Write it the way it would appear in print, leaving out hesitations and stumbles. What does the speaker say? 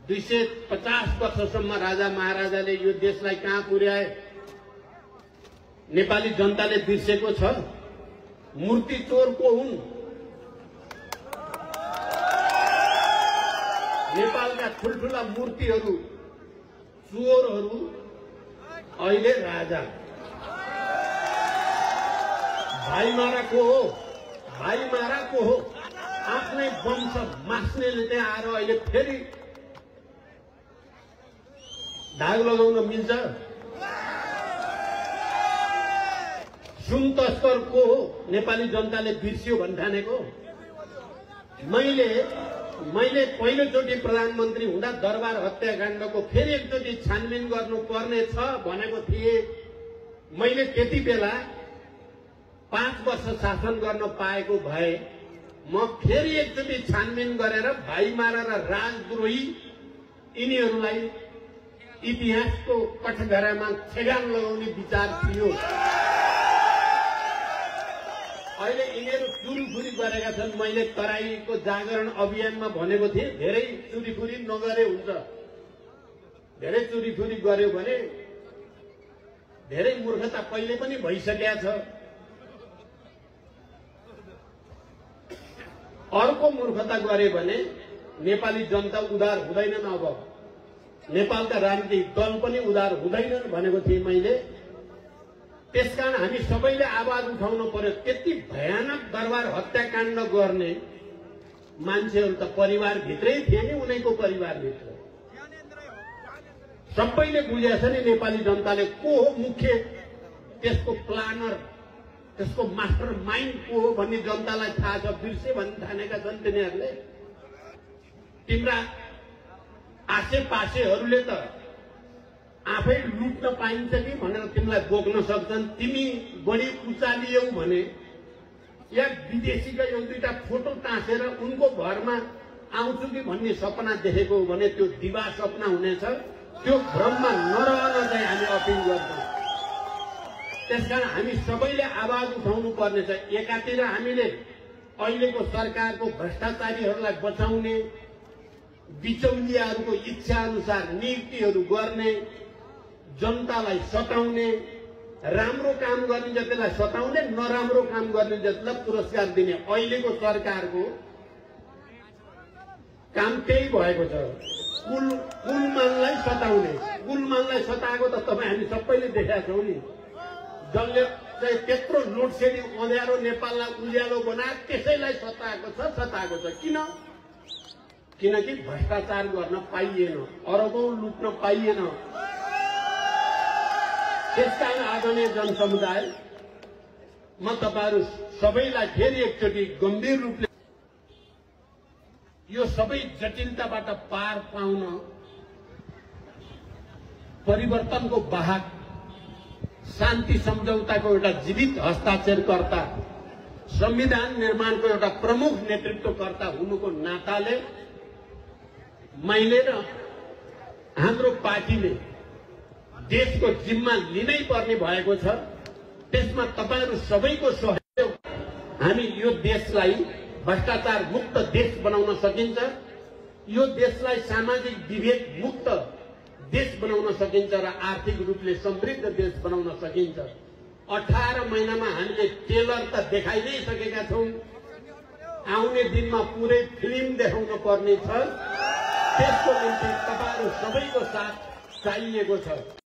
250 वर्षसम्म राजा महाराजाले यो देशलाई कहाँ पुर्याए नेपाली जनताले बिर्सेको छ। मूर्ति चोर को हुन्? नेपालका ठुल्ठुला मूर्तिहरू चोरहरू अहिले राजा। भाइमारा को हो? भाइमारा को हो? आफ्नै वंश मास्नेले त्यहाँ आएर अहिले फेरि धाग लगाउन मिल्छ? सुन तस्कर को हो? नेपाली जनताले बिर्स्यो भन्ठानेको। मैले पहिलोचोटि प्रधानमन्त्री हुँदा दरबार हत्याकाण्डको फेरि एकचोटि छानबिन गर्नुपर्ने छ भनेको थिए। मैले त्यति बेला 5 वर्ष शासन गर्न पाएको भए म फेरि एकचोटि छानबिन गरेर भाइमारा र राजद्रोही यिनीहरूलाई इतिहासको कठघरामा ठेगान लगाउने विचार थियो। अहिले यिनीहरू चुरीफुरी गरेका छन्। मैले तराईको जागरण अभियानमा भनेको थिएँ धेरै चुरीफुरी नगरे हुन्छ। धेरै चुरीफुरी गर्यो भने धेरै मूर्खता पहिले पनि भइसकेका छ। अर्को मूर्खता गरे भने नेपाली जनता उदार हुँदैनन्। अब नेपालका राजनीतिक दल पनि उदार हुँदैनन् भनेको थिएँ मैले। त्यसकारण हामी सबैले आवाज उठाउनु पर्यो। त्यति भयानक दरबार हत्याकाण्ड गर्ने मान्छेहरू त परिवारभित्रै थिए नि, उनीको परिवारभित्र। सबैले बुझेको छ नि नेपाली जनताले को हो मुख्य त्यसको प्लानर, त्यसको मास्टर माइन्ड को हो भन्ने जनतालाई थाहा छ। बिर्से भन्ने ठानेका छन् तिनीहरूले। तिम्रा आसेपासेहरूले त आफै लुट्न पाइन्छ कि भनेर तिमीलाई बोक्न सक्छन्। तिमी बढी उचालियौ भने या विदेशीका एक दुईटा फोटो टाँसेर उनको घरमा आउँछु कि भन्ने सपना देखेको हो भने त्यो दिवा सपना हुनेछ। त्यो भ्रममा नरहन चाहिँ हामी अपिल गर्छौँ। त्यसकारण हामी सबैले आवाज उठाउनु पर्नेछ। एकातिर हामीले अहिलेको सरकारको भ्रष्टाचारीहरूलाई बचाउने, बिचौलियाहरूको इच्छा अनुसार नियुक्तिहरू गर्ने, जनतालाई सताउने, राम्रो काम गर्ने जतिलाई सताउने, नराम्रो काम गर्ने जतिलाई पुरस्कार दिने अहिलेको सरकारको काम त्यही भएको छ। कुलमानलाई सताउने, कुलमानलाई सताएको त तपाईँ हामी सबैले देखेका छौँ नि। जसले चाहिँ त्यत्रो लोडसेडिङ अँध्यारो नेपाललाई उज्यालो बनाएर त्यसैलाई सताएको छ। किनकि भ्रष्टाचार गर्न पाइएन, अरबौं लुट्न पाइएन। त्यसकारण आदरणीय जनसमुदाय, म तपाईहरू सबैलाई फेरि एकचोटि गम्भीर रूपले यो सबै जटिलताबाट पार पाउन परिवर्तनको वाहक, शान्ति सम्झौताको एउटा जीवित हस्ताक्षरकर्ता, संविधान निर्माणको एउटा प्रमुख नेतृत्वकर्ता हुनुको नाताले मैले र हाम्रो पार्टीले देशको जिम्मा लिनै पर्ने भएको छ। त्यसमा तपाईहरू सबैको सहयोग, हामी यो देशलाई भ्रष्टाचार मुक्त देश बनाउन सकिन्छ। यो देशलाई सामाजिक विभेद मुक्त देश बनाउन सकिन्छ र आर्थिक रूपले समृद्ध देश बनाउन सकिन्छ। 18 महिनामा हामीले टेलर त देखाइ नै सकेका छौं। आउने दिनमा पुरै फिल्म देखाउन पर्ने छ। त्यसको निम्ति तपाईहरू सबैको साथ चाहिएको छ।